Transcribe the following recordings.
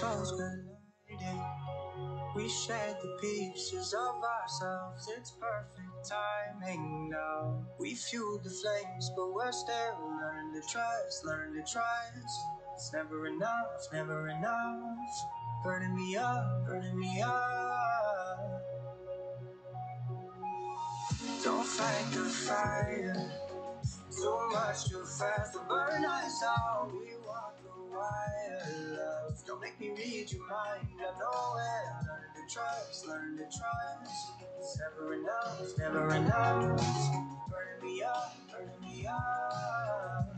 souls colliding. We shared the pieces of ourselves. It's perfect timing now. We fueled the flames, but we're still learning to trust, learning to trust. It's never enough, never enough. Burning me up, burning me up. Don't fight the fire. Too much too fast to burn us out. We walk the wire, love. Don't make me read your mind. I know it. Learn to trust, learn to trust. It's never enough, it's never enough. Burning me up, burning me up.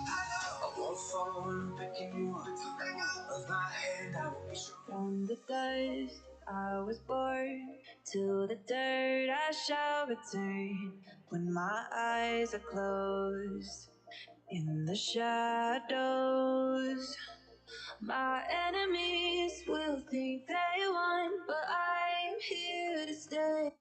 I won't fall when I'm picking you up. Of my hand, I will be sure. From the dust I was born, to the dirt I shall return. When my eyes are closed, in the shadows, my enemies will think they won, but I'm here to stay.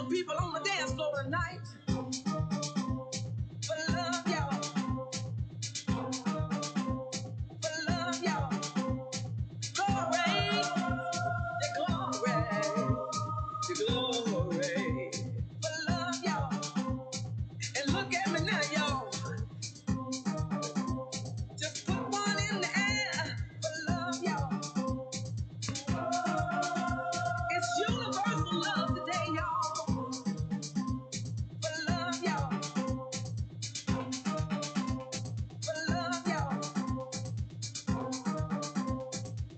some people on the dance floor tonight. For love, y'all. For love, y'all. Glory. The glory. The glory. For love, y'all. And look at me now, y'all. Just put one in the air. For love, y'all. It's universal love today, y'all. For love, y'all. For love, y'all.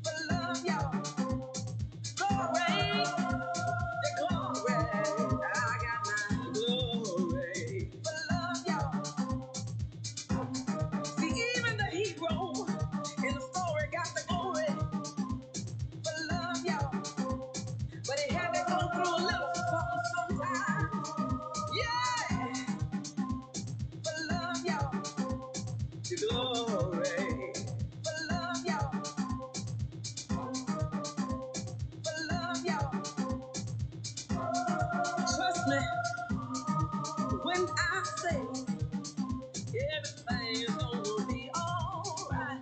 For love, y'all. Glory. The glory. I got my glory. For love, y'all. See, even the hero in the story got the glory. For love, y'all. But he had to go through a little something sometimes. Yeah. For love, y'all. The glory. For love, y'all. For love, y'all. Trust me when I say everything is gonna be alright.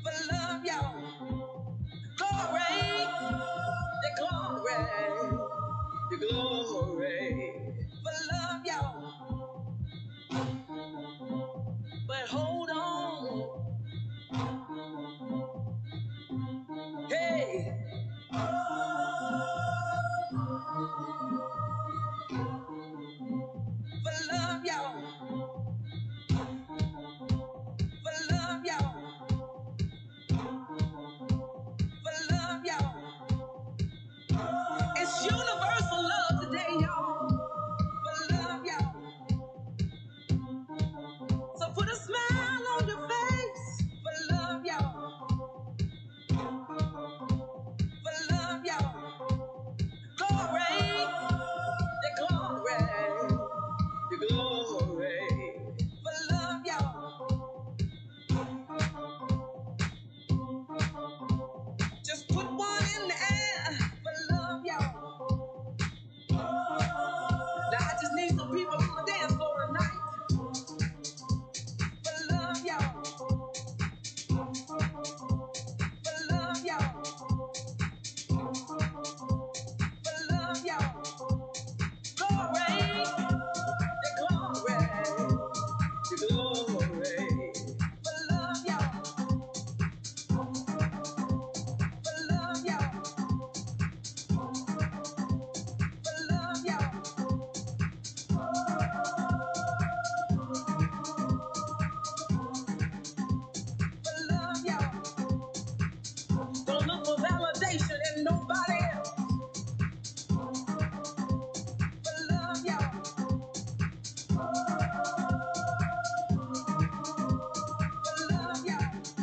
For love, y'all. Glory. The glory. The glory. For love, y'all. But hold on. Hey. For love, y'all. For love, y'all. For love, y'all. It's universal love today, y'all. For love, y'all. So put a smile on your face. For love, y'all. For love, y'all. Glory. The glory. The glory. For love, y'all. Just put one in the air. For love, y'all. Now I just need some people on the dance floor tonight. For love, y'all. For love, y'all. For love, y'all. Glory. The glory. The glory. For love, y'all. For love, y'all. For love, y'all. For love, y'all. Don't look for validation in nobody else. For love, y'all. For love, y'all.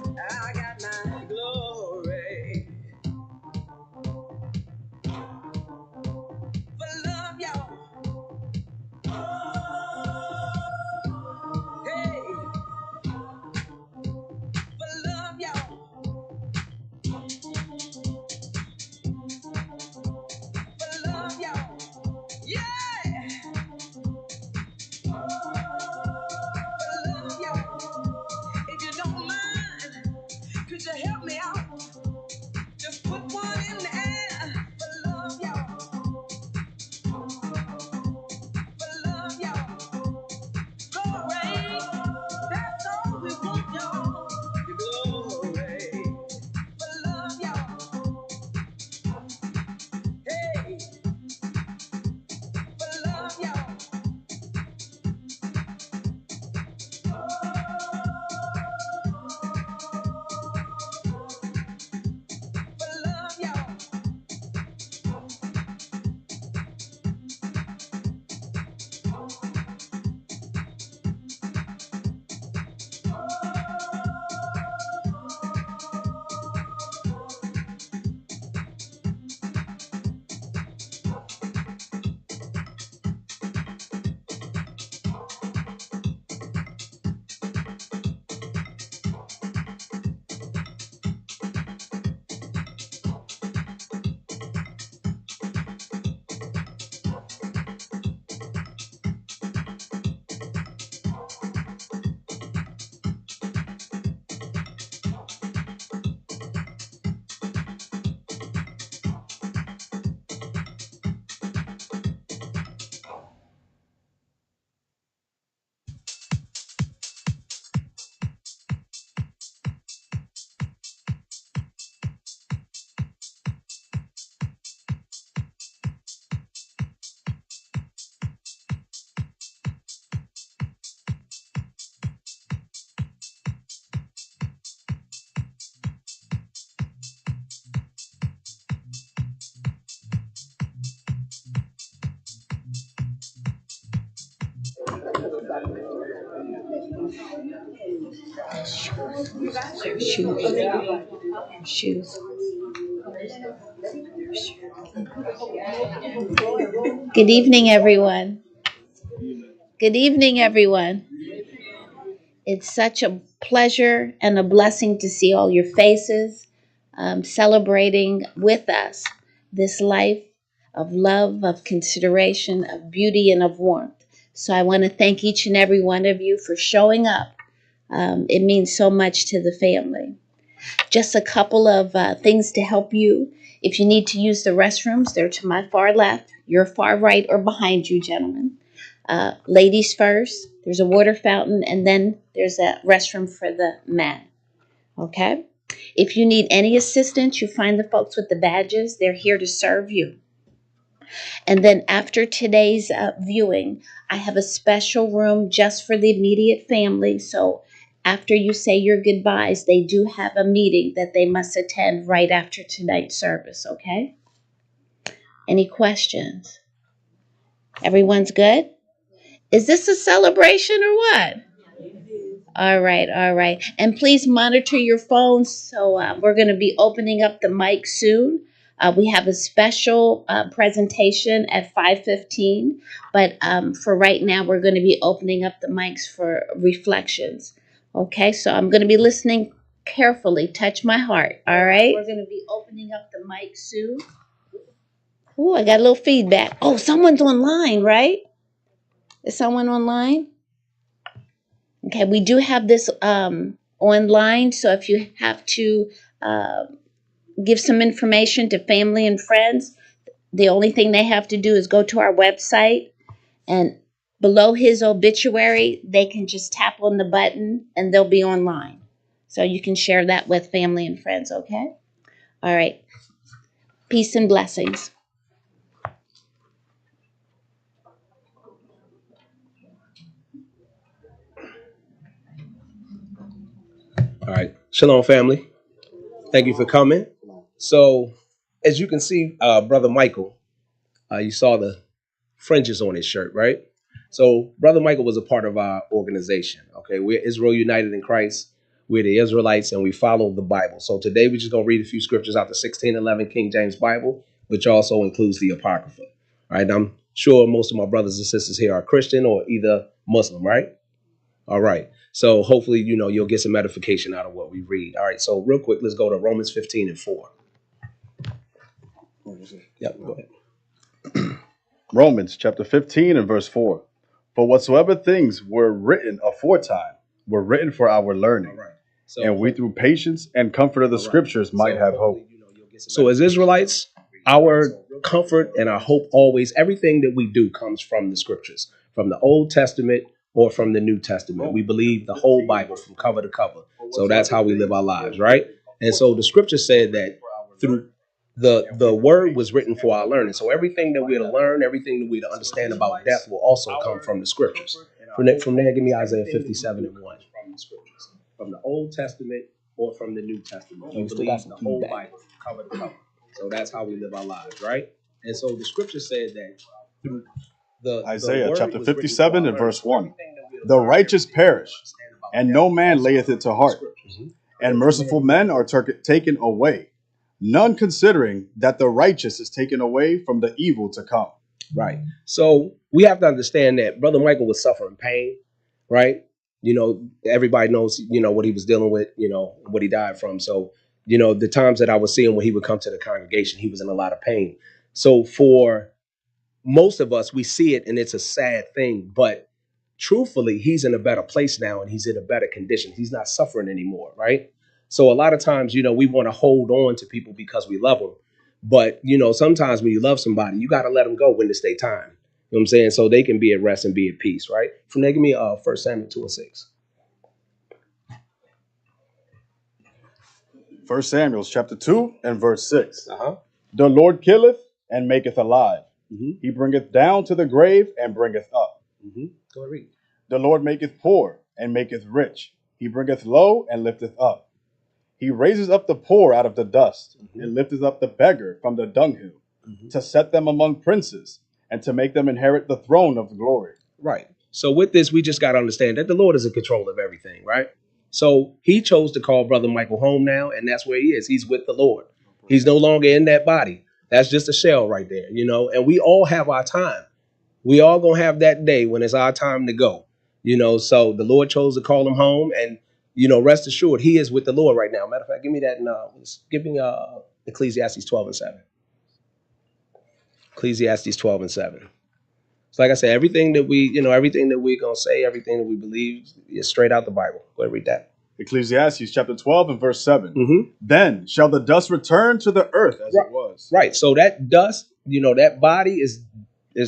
I got my glory. For love, y'all. Hey. For love, y'all. For love, y'all. Yeah. For love, y'all. If you don't mind, could you help me out? Just put one in the air. For love, y'all. For love, y'all. Glory. That's all we want, y'all. The glory. For love, y'all. Hey. For love, y'all. For love, y'all. Shoes. Good evening, everyone. Good evening, everyone. It's such a pleasure and a blessing to see all your faces celebrating with us this life of love, of consideration, of beauty, and of warmth. So I want to thank each and every one of you for showing up. It means so much to the family. Just a couple of things to help you. If you need to use the restrooms, they're to my far left, your far right, or behind you, gentlemen. Ladies first, there's a water fountain, and then there's a restroom for the men. Okay? If you need any assistance, you find the folks with the badges. They're here to serve you. And then after today's viewing, I have a special room just for the immediate family. So after you say your goodbyes, they do have a meeting that they must attend right after tonight's service, okay? Any questions? Everyone's good? Is this a celebration or what? All right, all right. And please monitor your phones. So we're going to be opening up the mic soon. We have a special presentation at 5:15, but for right now, we're going to be opening up the mics for reflections. Okay, so I'm going to be listening carefully. Touch my heart. All right. We're going to be opening up the mic soon. Oh, I got a little feedback. Oh, someone's online, right? Is someone online? Okay, we do have this online, so if you have to uh, give some information to family and friends, the only thing they have to do is go to our website, and below his obituary, they can just tap on the button and they'll be online. So you can share that with family and friends, okay? All right. Peace and blessings. All right. Shalom, family. Thank you for coming. So, as you can see, Brother Michael, you saw the fringes on his shirt, right? So, Brother Michael was a part of our organization. Okay. We're Israel United in Christ. We're the Israelites and we follow the Bible. So, today we're just going to read a few scriptures out the 1611 King James Bible, which also includes the Apocrypha. All right. I'm sure most of my brothers and sisters here are Christian or either Muslim, right? All right. So hopefully, you'll get some edification out of what we read. All right. So real quick, let's go to Romans 15:4. Yep. Go ahead. Romans chapter 15 and verse 4. For whatsoever things were written aforetime were written for our learning, right. And we through patience and comfort of the scriptures might have hope. So as Israelites, our comfort and our hope always, everything that we do comes from the scriptures, from the Old Testament or from the New Testament. We believe the whole Bible from cover to cover. So that's how we live our lives, right? And so the scripture said that through the word was written for our learning. So everything that we're to learn, everything that we're to understand about death will also come from the scriptures. From there, give me Isaiah 57:1. From the Old Testament or from the New Testament. We believe the whole Bible from cover to cover. So that's how we live our lives, right? And so the scripture said that through Isaiah chapter 57 and verse 1. The righteous perish, and no man layeth it to heart. And merciful men are taken away, none considering that the righteous is taken away from the evil to come. Right. So we have to understand that Brother Michael was suffering pain, right? Everybody knows, what he was dealing with, what he died from. So, the times that I was seeing when he would come to the congregation, he was in a lot of pain. So for most of us, we see it and it's a sad thing, but truthfully, he's in a better place now and he's in a better condition. He's not suffering anymore, right? So a lot of times, we want to hold on to people because we love them. But, sometimes when you love somebody, you got to let them go when it's their time. You know what I'm saying? So they can be at rest and be at peace, right? From there, give me 1 Samuel 2:6. 1 Samuel chapter 2 and verse 6. Uh-huh. The Lord killeth and maketh alive. Mm-hmm. He bringeth down to the grave and bringeth up. Mm-hmm. Go ahead, read. The Lord maketh poor and maketh rich. He bringeth low and lifteth up. He raises up the poor out of the dust, and lifteth up the beggar from the dunghill, to set them among princes, and to make them inherit the throne of glory. Right. So with this, we just got to understand that the Lord is in control of everything, right? So he chose to call Brother Michael home now, and that's where he is. He's with the Lord. He's no longer in that body. That's just a shell right there, you know, and we all have our time. We all going to have that day when it's our time to go, you know, so the Lord chose to call him home, and, you know, rest assured, he is with the Lord right now. Matter of fact, give me that. Give me Ecclesiastes 12:7. Ecclesiastes 12:7. So like I said, everything that we, you know, everything that we're going to say, everything that we believe is straight out the Bible. Go ahead, read that. Ecclesiastes chapter 12 and verse 7. Mm-hmm. Then shall the dust return to the earth as it was. Right. So that dust, you know, that body is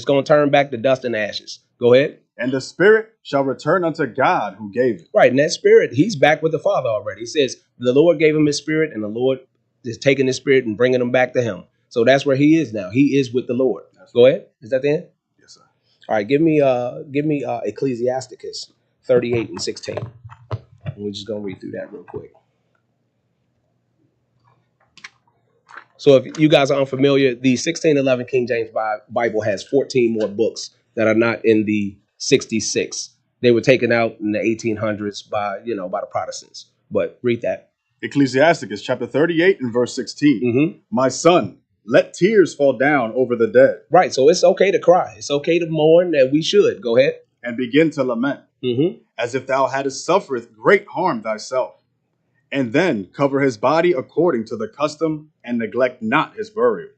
going to turn back to dust and ashes. Go ahead. And the spirit shall return unto God who gave it. Right. And that spirit, he's back with the Father already. He says the Lord gave him his spirit, and the Lord is taking his spirit and bringing him back to him. So that's where he is now. He is with the Lord. Go ahead. Is that the end? Yes, sir. All right. Give me Ecclesiasticus 38:16. We're just going to read through that real quick. So if you guys are unfamiliar, the 1611 King James Bible has 14 more books that are not in the 66. They were taken out in the 1800s by the Protestants. But read that. Ecclesiasticus chapter 38 and verse 16. Mm-hmm. My son, let tears fall down over the dead. Right. So it's okay to cry. It's okay to mourn, and we should. Go ahead. And begin to lament, as if thou hadst suffered great harm thyself. And then cover his body according to the custom, and neglect not his burial.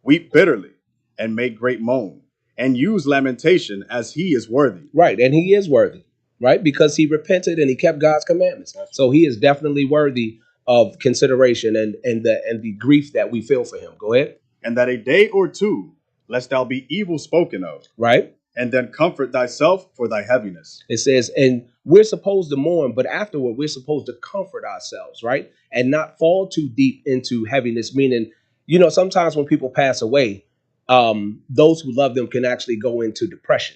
Weep bitterly, and make great moan, and use lamentation as he is worthy. Right, and he is worthy, right? Because he repented and he kept God's commandments. So he is definitely worthy of consideration and the grief that we feel for him. Go ahead. And that a day or two, lest thou be evil spoken of. Right. And then comfort thyself for thy heaviness. It says, and we're supposed to mourn, but afterward we're supposed to comfort ourselves, right? And not fall too deep into heaviness, meaning, you know, sometimes when people pass away, those who love them can actually go into depression.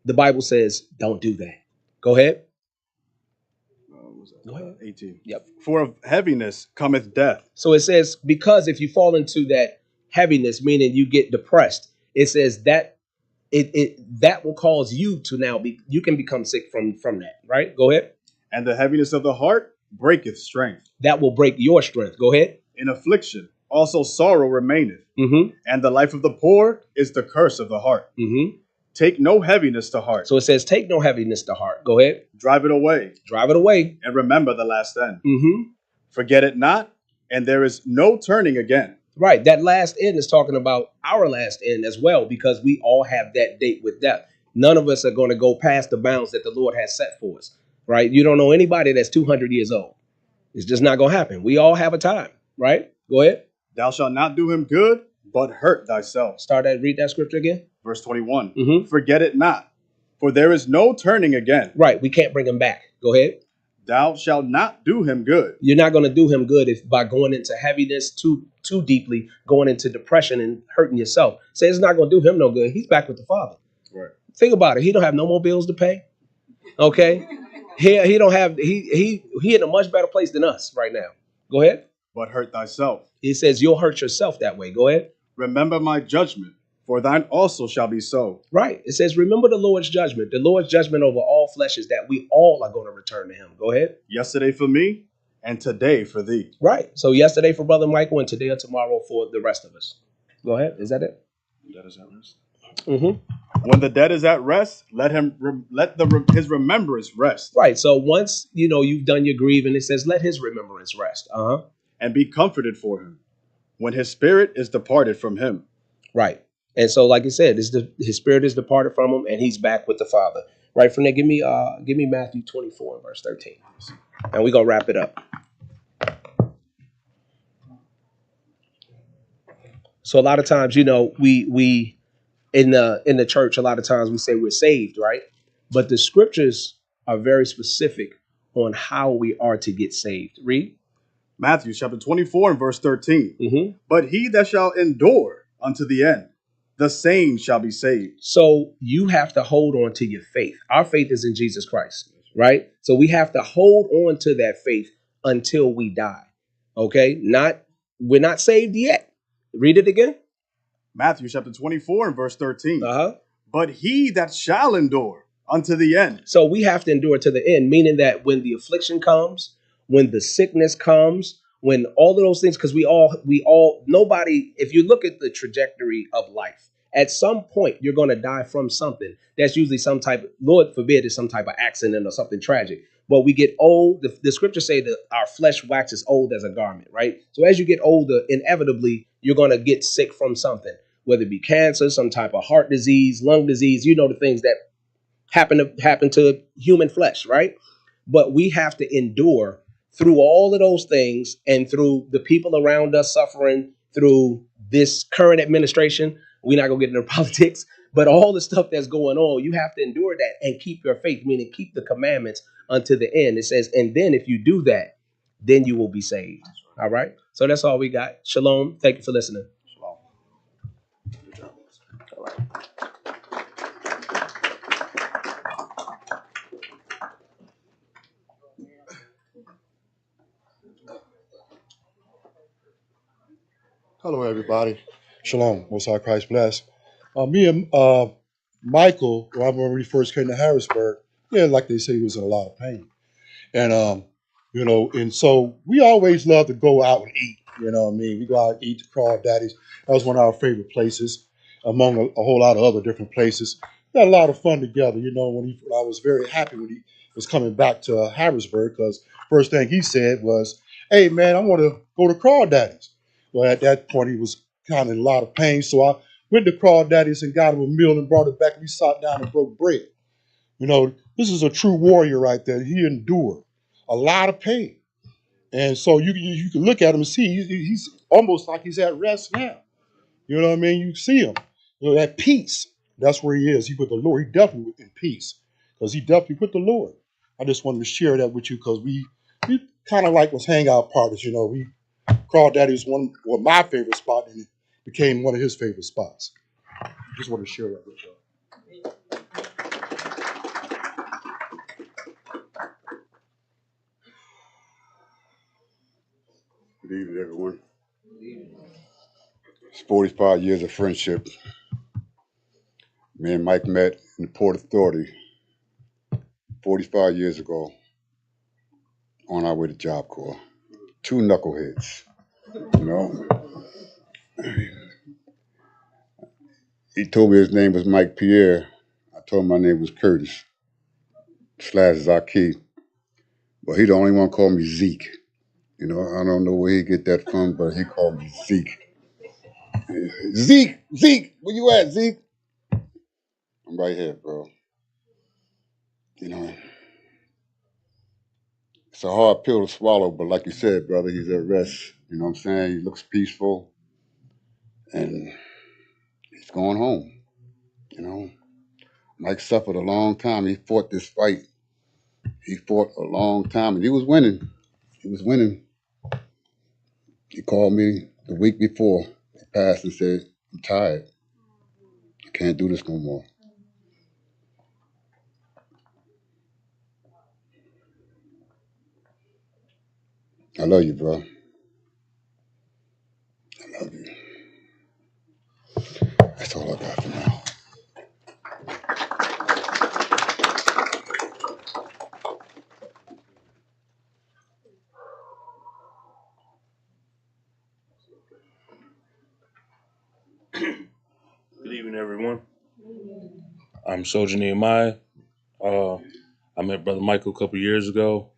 The Bible says, don't do that. Go ahead. Go ahead. 18. Yep. For of heaviness cometh death. So it says, because if you fall into that heaviness, meaning you get depressed, it says that that will cause you to now you can become sick from that, right? Go ahead. And the heaviness of the heart breaketh strength. That will break your strength. Go ahead. In affliction also sorrow remaineth. And the life of the poor is the curse of the heart. Take no heaviness to heart. So it says, take no heaviness to heart. Go ahead. Drive it away. Drive it away. And remember the last end. Forget it not, and there is no turning again. Right. That last end is talking about our last end as well, because we all have that date with death. None of us are going to go past the bounds that the Lord has set for us. Right. You don't know anybody that's 200 years old. It's just not going to happen. We all have a time. Right. Go ahead. Thou shalt not do him good, but hurt thyself. Read that scripture again. Verse 21. Forget it not, for there is no turning again. Right. We can't bring him back. Go ahead. Thou shalt not do him good. You're not going to do him good if by going into heaviness too deeply, going into depression and hurting yourself. Say it's not going to do him no good. He's back with the Father. Right. Think about it. He don't have no more bills to pay. Okay. He don't have he in a much better place than us right now. Go ahead. But hurt thyself. He says you'll hurt yourself that way. Go ahead. Remember my judgment, for thine also shall be so. Right. It says, remember the Lord's judgment. The Lord's judgment over all flesh is that we all are going to return to him. Go ahead. Yesterday for me, and today for thee. Right. So yesterday for Brother Michael, and today or tomorrow for the rest of us. Go ahead. Is that it? That is at rest. When the dead is at rest, let his remembrance rest. Right. So once you've done your grieving, it says let his remembrance rest. And be comforted for him when his spirit is departed from him. Right. And so, like I said, his spirit is departed from him, and he's back with the Father. Right. From there, give me Matthew 24 and verse 13, and we're gonna wrap it up. So a lot of times, we in the church, a lot of times we say we're saved, right? But the scriptures are very specific on how we are to get saved. Read. Matthew chapter 24 and verse 13. But he that shall endure unto the end, the same shall be saved. So you have to hold on to your faith. Our faith is in Jesus Christ, right? So we have to hold on to that faith until we die. Okay? We're not saved yet. Read it again. Matthew chapter 24 and verse 13. But he that shall endure unto the end. So we have to endure to the end, meaning that when the affliction comes, when the sickness comes, when all of those things, because nobody, if you look at the trajectory of life, at some point you're going to die from something. That's usually some type, Lord forbid, is some type of accident or something tragic. But we get old. The scriptures say that our flesh waxes old as a garment, right? So as you get older, inevitably you're going to get sick from something, whether it be cancer, some type of heart disease, lung disease, the things that happen to human flesh, right? But we have to endure through all of those things and through the people around us suffering through this current administration. We're not gonna get into politics, but all the stuff that's going on, you have to endure that and keep your faith, meaning keep the commandments unto the end. It says, and then if you do that, then you will be saved. All right. So that's all we got. Shalom. Thank you for listening. Shalom. Good job. All right. Hello, everybody. Shalom. Most High Christ bless. Me and Michael, when we first came to Harrisburg, yeah, like they say, he was in a lot of pain. And, and so we always love to go out and eat. You know what I mean? We go out and eat the Crawdaddies. That was one of our favorite places, among a whole lot of other different places. We had a lot of fun together. I was very happy when he was coming back to Harrisburg, because first thing he said was, "Hey, man, I want to go to Crawdaddies." Well, at that point, he was kind of in a lot of pain. So I went to Crawdaddies and got him a meal and brought it back. We sat down and broke bread. This is a true warrior right there. He endured a lot of pain. And so you can look at him and see he's almost like he's at rest now. You know what I mean? You see him, at peace. That's where he is. He with the Lord. He definitely in peace, because he definitely with the Lord. I just wanted to share that with you, because we kind of like was hangout partners. We Crawdaddy was my favorite spot, and it became one of his favorite spots. Just want to share that with you. Good evening, everyone. It's 45 years of friendship. Me and Mike met in the Port Authority 45 years ago on our way to Job Corps. Two knuckleheads, you know. He told me his name was Mike Pierre. I told him my name was Curtis / Zaki. But he the only one called me Zeke. I don't know where he get that from, but he called me Zeke. Zeke, where you at, Zeke? I'm right here, bro. It's a hard pill to swallow, but like you said, brother, he's at rest. You know what I'm saying? He looks peaceful, and he's going home. Mike suffered a long time. He fought this fight. He fought a long time, and he was winning. He called me the week before he passed and said, "I'm tired. I can't do this no more." I love you, bro. I love you. That's all I got for now. Good evening, everyone. I'm Soldier Nehemiah. I met Brother Michael a couple years ago.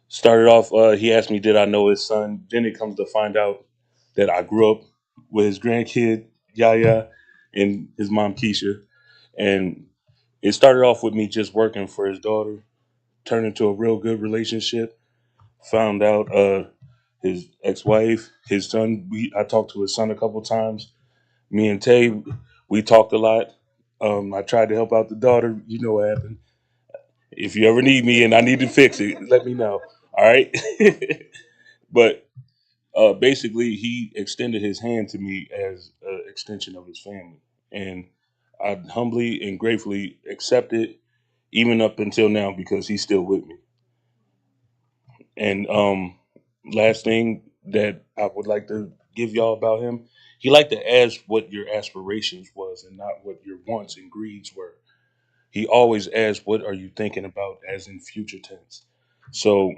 Started off, he asked me, did I know his son? Then it comes to find out that I grew up with his grandkid, Yaya, and his mom, Keisha. And it started off with me just working for his daughter, turned into a real good relationship. Found out his ex-wife, his son, I talked to his son a couple times. Me and Tay, we talked a lot. I tried to help out the daughter. You know what happened. If you ever need me and I need to fix it, let me know. All right. But basically, he extended his hand to me as an extension of his family. And I humbly and gratefully accept it, even up until now, because he's still with me. And last thing that I would like to give y'all about him, he liked to ask what your aspirations was and not what your wants and greeds were. he always asks, "What are you thinking about?" as in future tense. So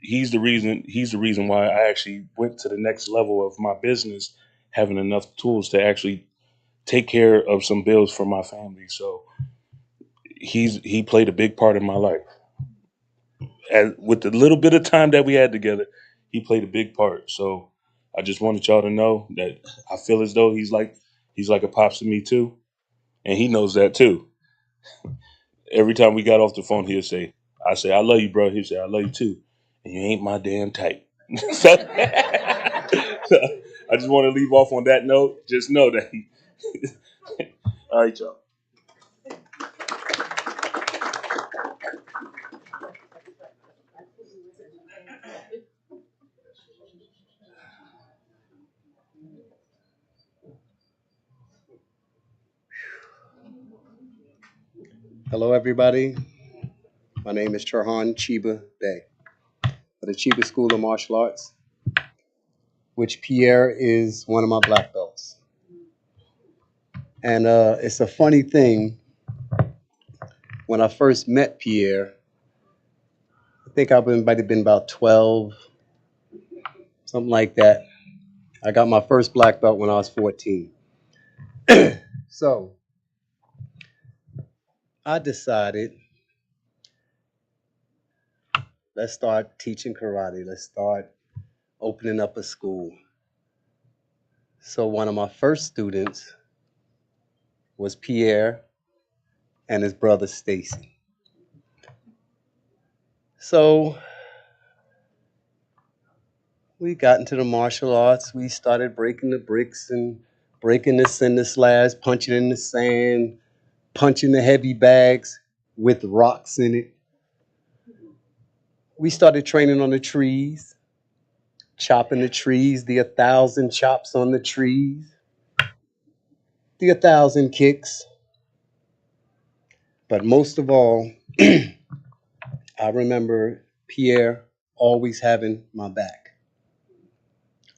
he's the reason why I actually went to the next level of my business, having enough tools to actually take care of some bills for my family. So he played a big part in my life. And with the little bit of time that we had together, he played a big part. So I just wanted y'all to know that I feel as though he's like a pops to me too, and he knows that too. Every time we got off the phone, I say, I love you, bro. He'll say, I love you too. And you ain't my damn type. So, so I just want to leave off on that note. Just know that all right, y'all. Hello, everybody. My name is Charhan Chiba Bey of the Chiba School of Martial Arts, which Pierre is one of my black belts. And it's a funny thing. When I first met Pierre, I think might have been about 12, something like that. I got my first black belt when I was 14. So I decided, let's start teaching karate. Let's start opening up a school. So one of my first students was Pierre and his brother Stacy. So we got into the martial arts. We started breaking the bricks and breaking the cinder slabs, punching in the sand, punching the heavy bags with rocks in it. We started training on the trees, chopping the trees, the 1,000 chops on the trees, the 1,000 kicks. But most of all, I remember Pierre always having my back.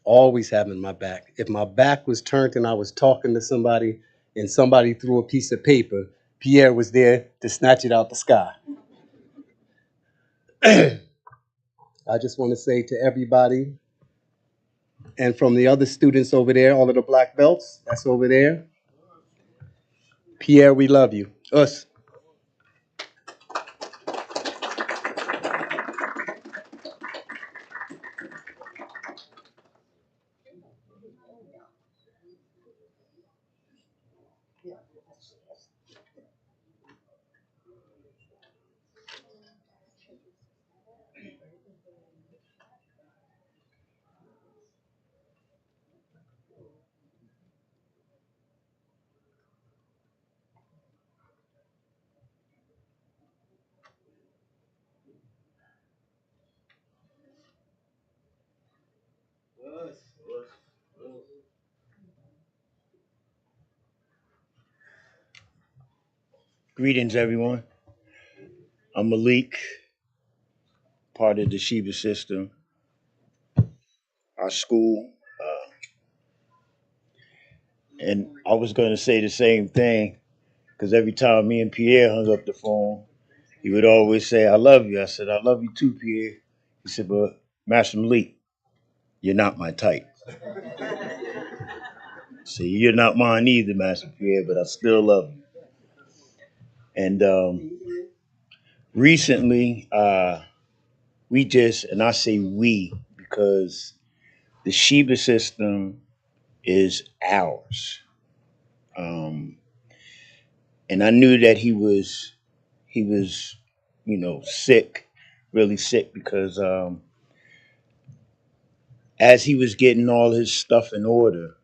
Always having my back. If my back was turned and I was talking to somebody and somebody threw a piece of paper, Pierre was there to snatch it out the sky. I just want to say to everybody, and from the other students over there, all of the black belts that's over there, Pierre, we love you. Us. Greetings, everyone. I'm Malik, part of the Sheba system, our school. And I was going to say the same thing because every time me and Pierre hung up the phone, he would always say, I love you. I said, I love you too, Pierre. He said, but Master Malik, you're not my type. See, you're not mine either, Master Pierre, but I still love you. And recently, and I say we because the Sheba system is ours. And I knew that he was, sick, really sick, because as he was getting all his stuff in order,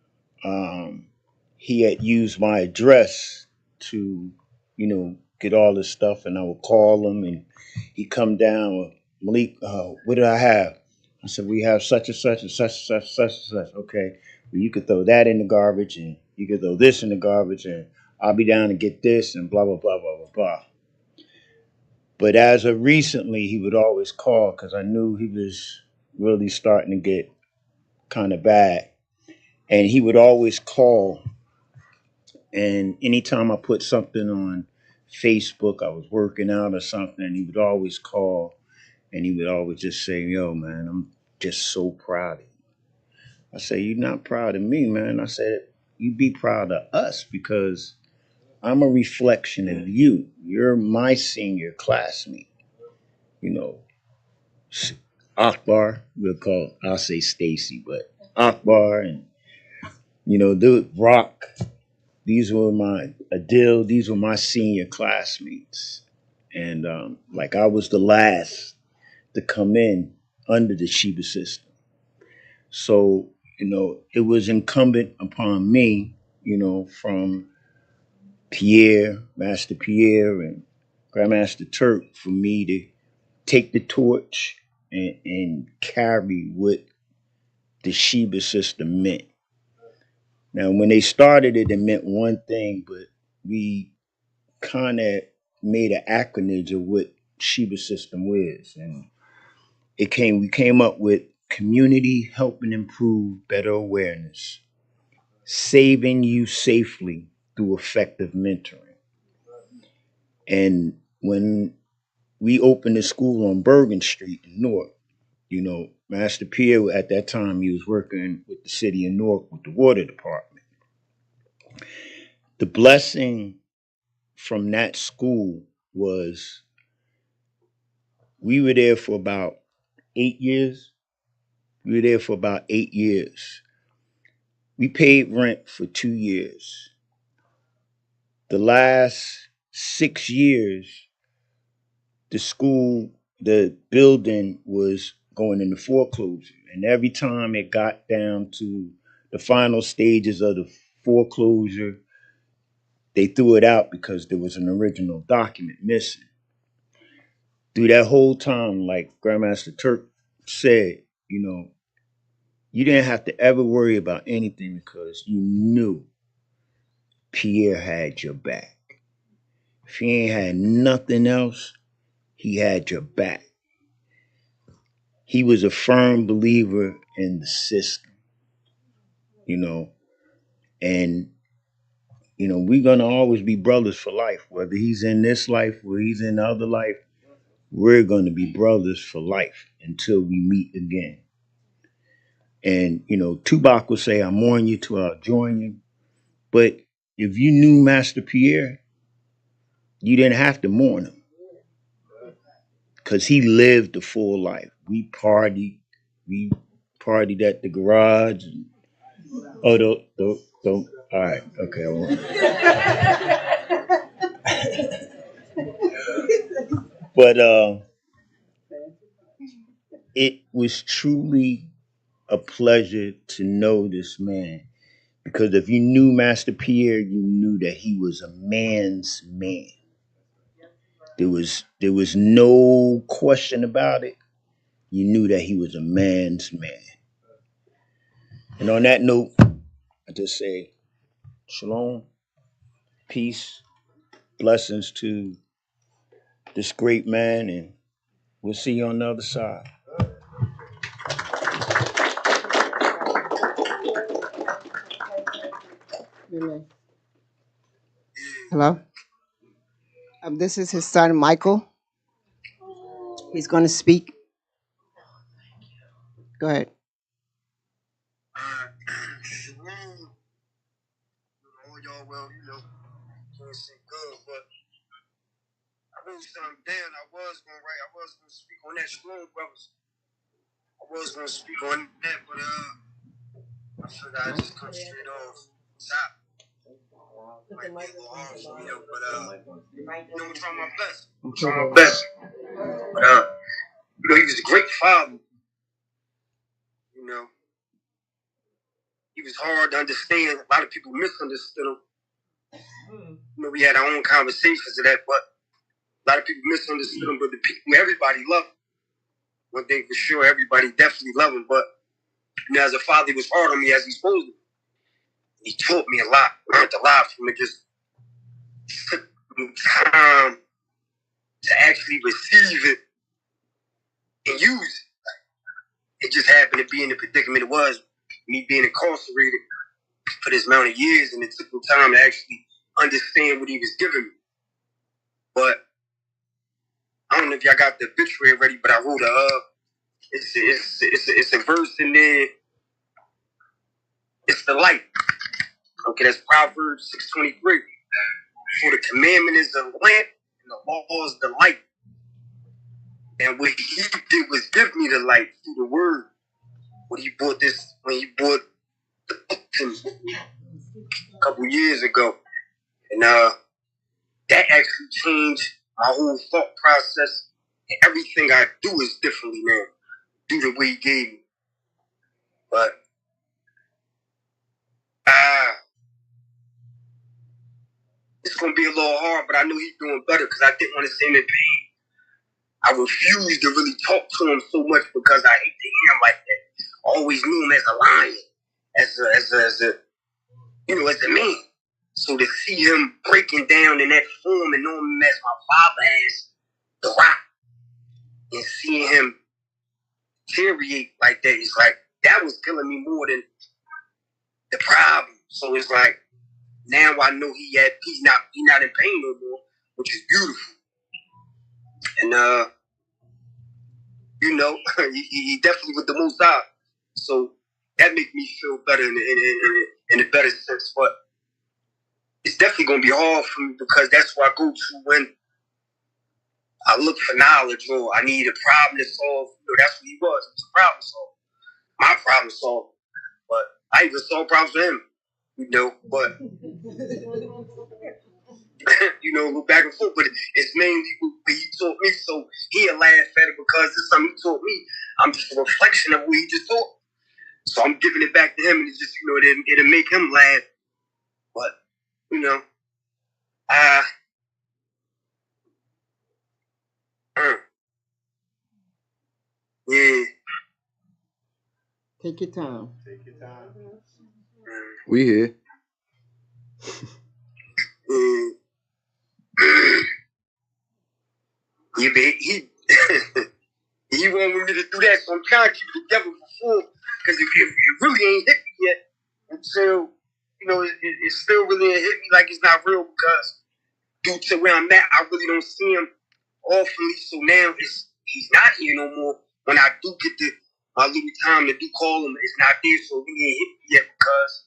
um, he had used my address to, get all his stuff, and I would call him, and he'd come down. Malik, what do I have? I said, we have such and such and such and such, such and such. Okay, well, you could throw that in the garbage, and you could throw this in the garbage, and I'll be down to get this, and blah blah blah blah blah blah. But as of recently, he would always call because I knew he was really starting to get kind of bad. And he would always call. And anytime I put something on Facebook. I was working out or something, and he would always call, and he would always just say, "Yo, man, I'm just so proud of you." I said, "You're not proud of me, man." I said, "You be proud of us because I'm a reflection of you. You're my senior classmate. You know, Akbar, I'll say Stacy, but Akbar and, the Rock, these were my Adil, these were my senior classmates. And like I was the last to come in under the Sheba system. So, it was incumbent upon me, from Pierre, Master Pierre, and Grandmaster Turk for me to take the torch and carry what the Sheba system meant. Now, when they started it, it meant one thing, but we kind of made an acronym of what Sheba system was, and we came up with community helping improve better awareness, saving you safely through effective mentoring. And when we opened the school on Bergen Street in Newark, Master Pierre at that time, he was working with the city of Newark with the water department. The blessing from that school was we were there for about 8 years. We were there for about 8 years. We paid rent for 2 years. The last 6 years, the building was going into foreclosure. And every time it got down to the final stages of the foreclosure, they threw it out because there was an original document missing. Through that whole time, like Grandmaster Turk said, you didn't have to ever worry about anything because you knew Pierre had your back. If he ain't had nothing else, he had your back. He was a firm believer in the system, and we're gonna always be brothers for life. Whether he's in this life or he's in the other life, we're gonna be brothers for life until we meet again. And Tupac will say, "I mourn you till I join you." But if you knew Master Pierre, you didn't have to mourn him because he lived the full life. We partied at the garage. Oh, don't. All right, okay. I won't. But it was truly a pleasure to know this man, because if you knew Master Pierre, you knew that he was a man's man. There was no question about it. You knew that he was a man's man. And on that note, I just say shalom, peace, blessings to this great man, and we'll see you on the other side. Hello. This is his son, Michael. He's going to speak. Go ahead. Shalom. All y'all, well, can't say good, but I wrote something down. I was going to speak on that. Shalom, brothers. I was going to speak on that, but I figured I'd just come straight off top. Might be a little hard for me, though, but I'm trying my best. But he was a great father. He was hard to understand. A lot of people misunderstood him. We had our own conversations of that, but a lot of people misunderstood him. But the people, everybody loved him. One thing for sure, everybody definitely loved him. But as a father, he was hard on me as he's supposed to. He taught me a lot. I learned a lot from it. Just took time to actually receive it and use it. It just happened to be in the predicament it was, me being incarcerated for this amount of years, and it took me time to actually understand what he was giving me. But I don't know if y'all got the obituary ready, but I wrote it's a verse in there. It's the light. Okay, that's Proverbs 6:23. For the commandment is the lamp, and the law is the light. And what he did was give me the light through the word. When he bought the book to me a couple years ago. And that actually changed my whole thought process. And everything I do is differently now. Do the way he gave me. But it's gonna be a little hard, but I know he's doing better because I didn't want to see him in pain. I refused to really talk to him so much because I hate to hear him like that. I always knew him as a lion, as a man. So to see him breaking down in that form and knowing him as my father, as the rock, and seeing him deteriorate like that, it's like that was killing me more than the problem. So it's like now I know he's not in pain no more, which is beautiful. And he definitely with the Most High. So that makes me feel better in a better sense. But it's definitely gonna be hard for me because that's where I go to when I look for knowledge or I need a problem to solve. That's what he was. He was a problem solver. My problem solver. But I even solve problems for him. But go back and forth. But it's mainly what he taught me. So he'll laugh at it because it's something he taught me. I'm just a reflection of what he just taught. So I'm giving it back to him, and it's just it'll make him laugh. But yeah. Take your time. We here. He he wanted me to do that, so I'm trying to keep it together before, because it really ain't hit me yet until it still really ain't hit me like it's not real because due to where I'm at, I really don't see him often. So now he's not here no more. When I do get my little time to do call him, it's not there, so he ain't hit me yet because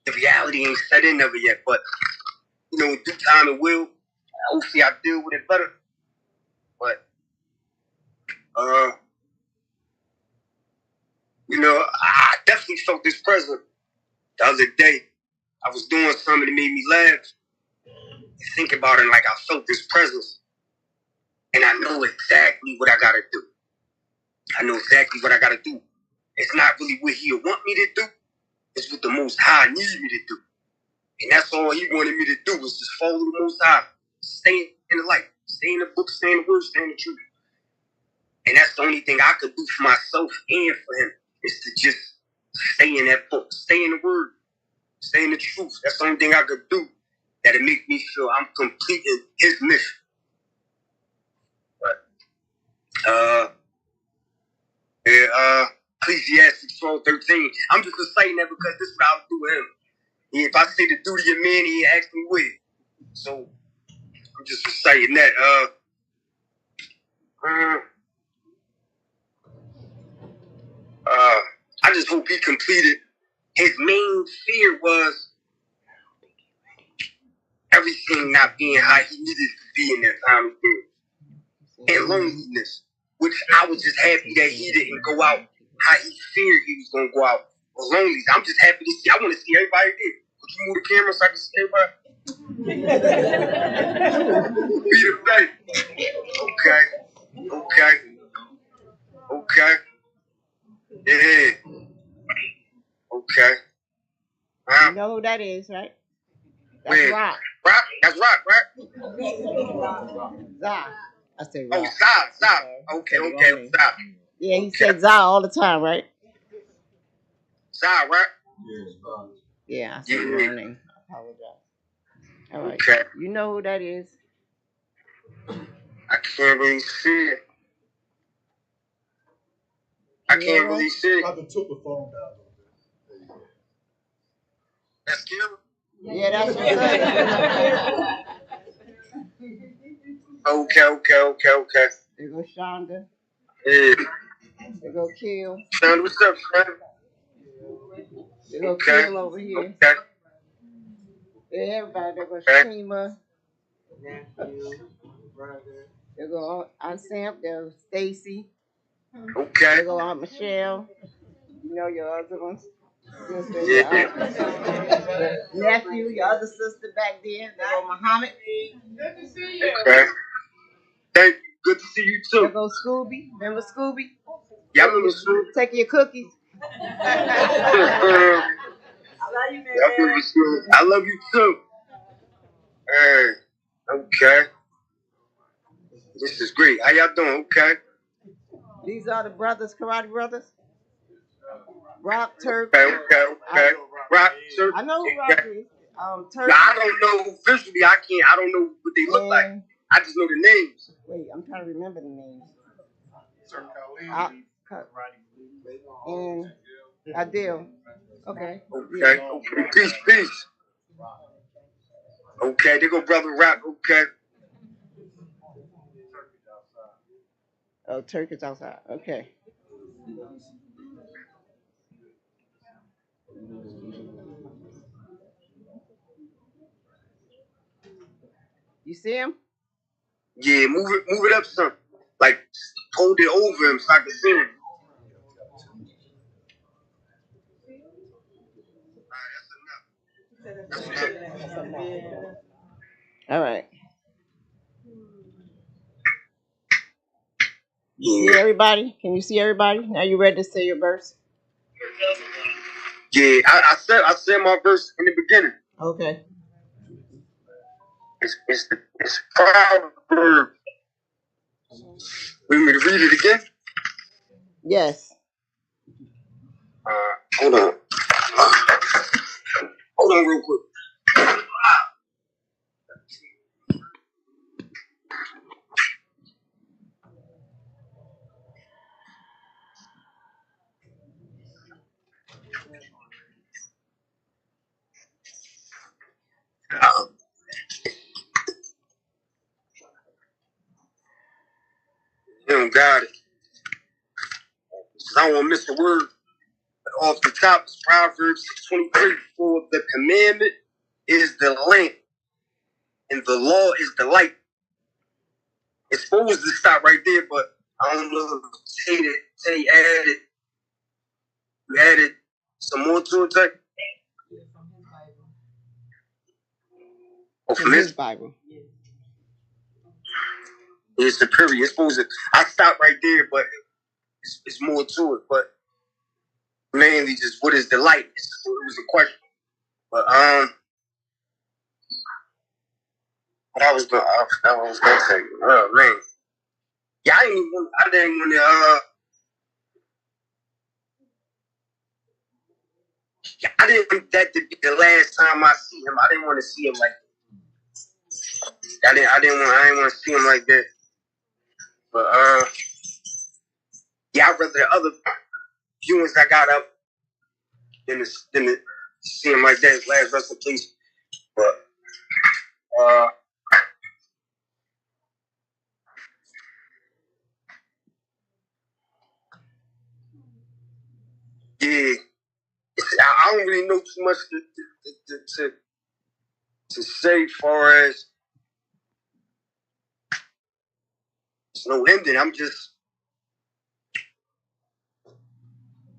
the reality ain't set in of it yet. But in due time it will. Hopefully I deal with it better. But I definitely felt this presence the other day. I was doing something that made me laugh and think about it, like I felt this presence. And I know exactly what I gotta do. It's not really what he want me to do. It's what the Most High needs me to do. And that's all he wanted me to do was just follow the Most High. Stay in the light. Stay in the book, stay in the word, stay in the truth. And that's the only thing I could do for myself and for him is to just stay in that book, stay in the word, stay in the truth. That's the only thing I could do that'll make me feel I'm completing his mission. But Ecclesiastes 12:13. I'm just reciting that because this is what I would do with him. If I say the duty of man, he asked me with. So I'm just reciting that. I just hope he completed. His main fear was everything not being how he needed to be in that time of day. And loneliness, which I was just happy that he didn't go out how he feared he was going to go out. With loneliness. I'm just happy to see. I want to see everybody there. Could you move the camera so I can see everybody? Be the day. Okay. Yeah. Okay. You know who that is, right? That's Rock. Rock? That's Rock, right? Zah. I said Rock. Oh, Zah. Okay, Zah. Yeah, he said Zah all the time, right? Zah, right? Yeah, I said the wrong name. I apologize. All right. Okay. You know who that is? I can't really see it. Got to took the phone down a little bit. That's Kim? Yeah, that's your son. Okay. There go Shonda. Yeah. There go Kill. Shonda, what's up, Shonda? There go Kill over here. Okay. There everybody. There go Shima. There go Aunt Sam. There go Stacy. Okay. There go Aunt Michelle. You know your other ones. Sister, Yeah. your nephew, your other sister back there. There go Muhammad. Okay. Thank you. Good to see you too. There go Scooby. Remember Scooby? Yeah, I remember Scooby. Take your cookies. I remember Scooby. I love you too. Okay. This is great. How y'all doing? Okay. These are the brothers, karate brothers. Rock, Turk. Okay. Rock, Turk. I know who Rock is. Turk. Now, I don't know visually. I don't know what they look like. I just know the names. Wait, I'm trying to remember the names. And Adele. Okay. Peace. Okay, they go Brother Rock. Okay. Oh, Turk is outside. Okay. You see him? Yeah, move it up some. Like, hold it over him so I can see him. All right. You see everybody? Can you see everybody? Now you ready to say your verse? Yeah, I said my verse in the beginning. Okay. It's proverb. Want me to read it again? Yes. Hold on. Hold on real quick. You don't got it. I don't want to miss a word. But off the top is Proverbs 6:23. For the commandment is the lamp, and the law is the light. It's supposed to stop right there, but I don't know if Tay added some more to it. Tay? Oh, from his Bible. It's superior. It's supposed to. I stopped right there, but it's more to it. But mainly just what is the light? It was a question. But what I was gonna say. Oh man, yeah, I didn't want to. I didn't want that to be the last time I see him. I didn't want to see him like that. I didn't want to see him like that. But yeah, I'd rather the other viewings I got up than to see him like that. Last rest in peace. But yeah, I don't really know too much to say far as there's no ending. I'm just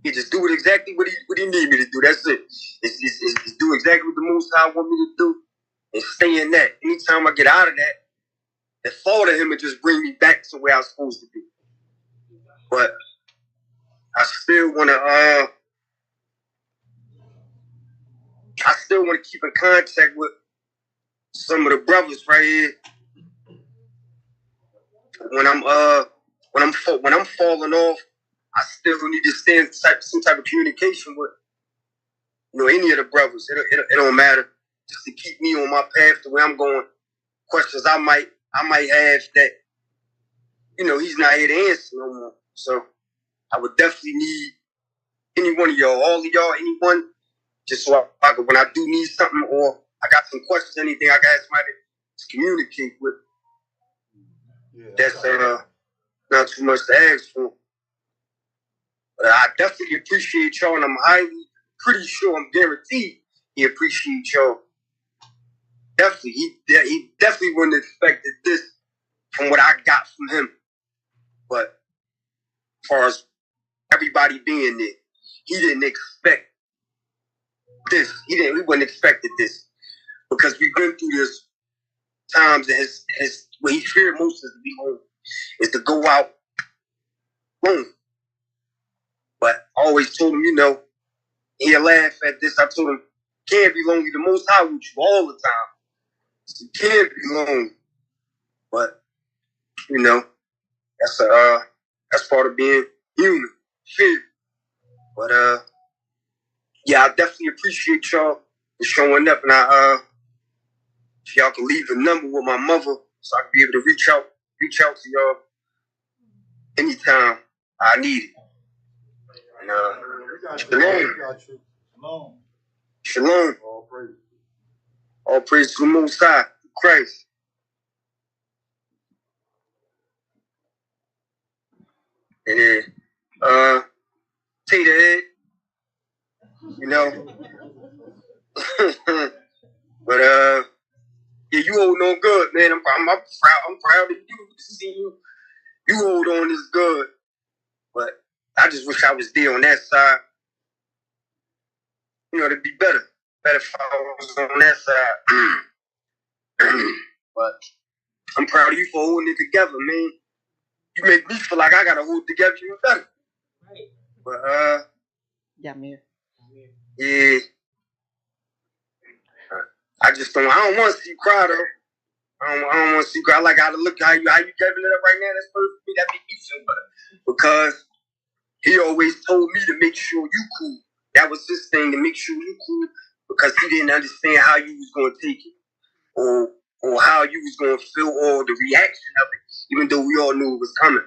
just do it exactly what he need me to do. That's it. It's do exactly what the Most High want me to do and stay in that. Anytime I get out of that, the thought of him would just bring me back to where I was supposed to be. But I still want to keep in contact with some of the brothers right here. When I'm falling off, I still need to stay in some type of communication with any of the brothers. It don't matter, just to keep me on my path to where I'm going. Questions I might have that he's not here to answer no more. So I would definitely need any one of y'all, all of y'all, anyone, just so I could, when I do need something or I got some questions, anything I got somebody to communicate with, That's not too much to ask for. But I definitely appreciate y'all, and I'm pretty sure, I'm guaranteed he appreciates y'all. Definitely, he definitely wouldn't have expected this from what I got from him. But as far as everybody being there, he didn't expect this. He wasn't expected this because we've been through this times that what he feared most is to be home, is to go out home. But I always told him, he'll laugh at this. I told him, can't be lonely. The Most High with you all the time. You can't be lonely. But, that's part of being human. Fear. But, yeah, I definitely appreciate y'all for showing up. And if y'all can leave a number with my mother so I can be able to reach out to y'all anytime I need it. And, shalom. Shalom. All praise to the Most High, Christ. And then, take the head, but yeah, you holding on good, man. I'm proud of you. See you hold on is good. But I just wish I was there on that side. It'd be better. Better if I was on that side. But I'm proud of you for holding it together, man. You make me feel like I gotta hold it together even better. Right. But yeah. I don't want to see you cry though. I don't want to see you cry. I like how to look how you giving it up right now. That's perfect for me. That make me feel better. Because he always told me to make sure you cool. That was his thing, to make sure you cool, because he didn't understand how you was gonna take it. Or how you was gonna feel, or the reaction of it, even though we all knew it was coming.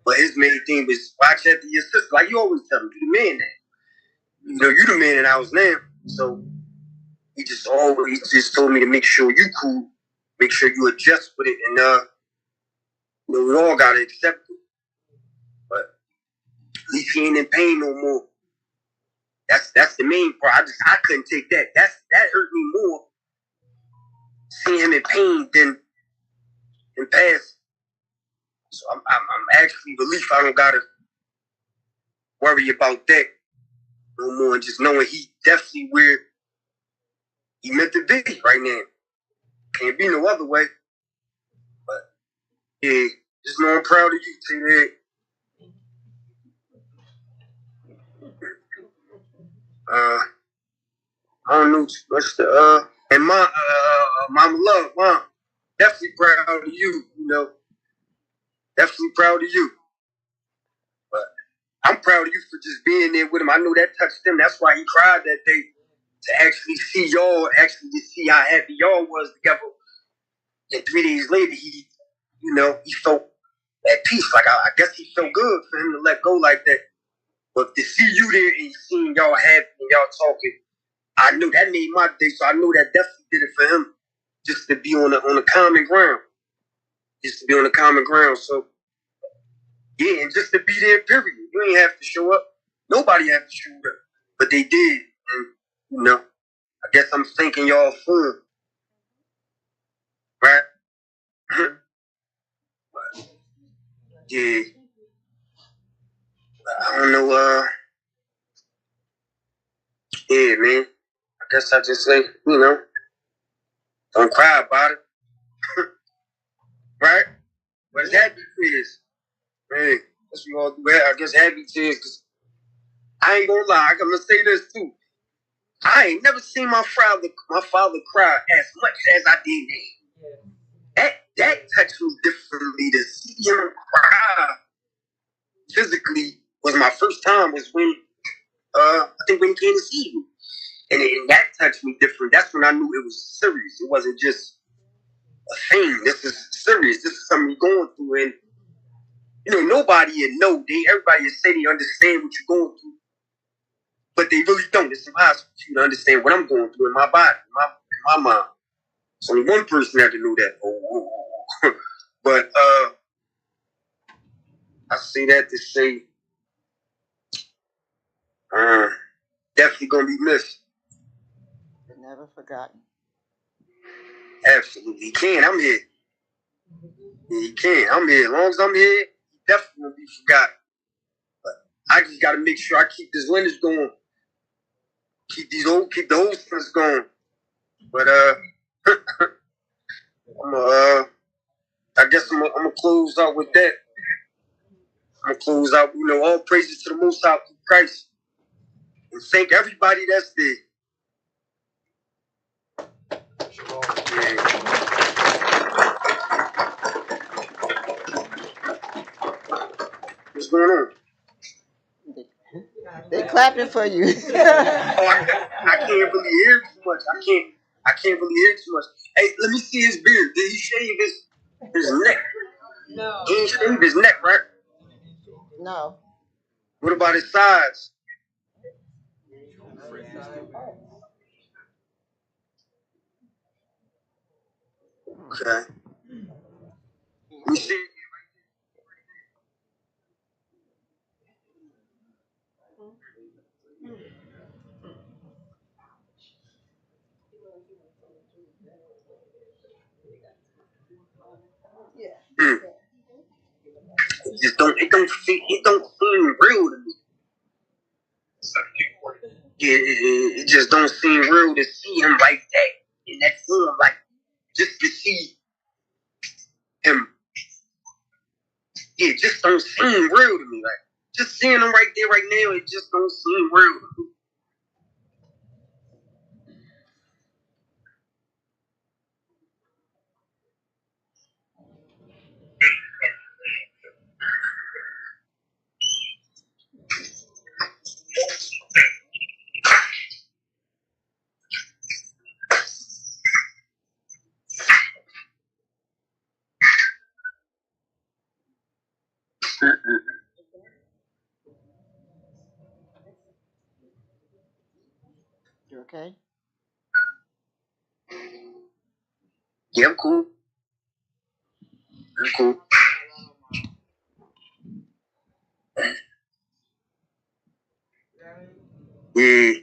But his main thing was watch after your sister. Like you always tell me, you the man now. You the man that I was now. So he just always told me to make sure you cool, make sure you adjust with it, and we all gotta accept it. But at least he ain't in pain no more. That's the main part. I couldn't take that. That hurt me more, seeing him in pain than in past. So I'm actually relieved I don't gotta worry about that no more, and just knowing he definitely where he meant to be right now. Can't be no other way. But yeah, just know I'm proud of you, T-Red. I don't know much to and Mama Love, Mom, definitely proud of you, Definitely proud of you. But I'm proud of you for just being there with him. I know that touched him. That's why he cried that day, to actually see y'all, to see how happy y'all was together. And 3 days later, he felt at peace. Like I guess he felt good for him to let go like that. But to see you there and seeing y'all happy and y'all talking, I knew that made my day. So I know that definitely did it for him, just to be on a common ground. Just to be on a common ground. So yeah, and just to be there, period. You ain't have to show up. Nobody had to show up. But they did. And I guess I'm thanking y'all for it. Right? But, yeah. I don't know, yeah, man. I guess I just say, don't cry about it. Right? But it's happy tears. Man, that's what we all do. I guess happy tears, because I ain't gonna lie, I'm gonna say this too. I ain't never seen my father cry as much as I did then. That touched me differently. To see him cry physically was my first time, was when I think when he came to see me. And that touched me different. That's when I knew it was serious. It wasn't just a thing. This is serious. This is something you're going through. And nobody know. Everybody will say they understand what you're going through, but they really don't. It's impossible for you to understand what I'm going through in my body, in my mind. So only one person had to know that. But I say that to say, definitely gonna be missed. But never forgotten. Absolutely. He can. I'm here. Yeah, he can. I'm here. As long as I'm here, he definitely gonna be forgotten. But I just gotta make sure I keep this lineage going. Keep the old sons going. But I guess I'm gonna close out with that. I'm gonna close out, all praises to the Most High through Christ. And thank everybody that's there. Yeah. What's going on? They clapping for you. I can't really hear too much. I can't really hear too much. Hey, let me see his beard. Did he shave his neck? No. He ain't shaved his neck, right? No. What about his sides? Okay. Let me see. Hmm. It don't seem real to me. It just don't seem real to see him like that in that form, like just to see him. It just don't seem real to me. Like just seeing him right there, right now, it just don't seem real to me. You okay? Yeah, I'm cool. I'm cool. Yeah,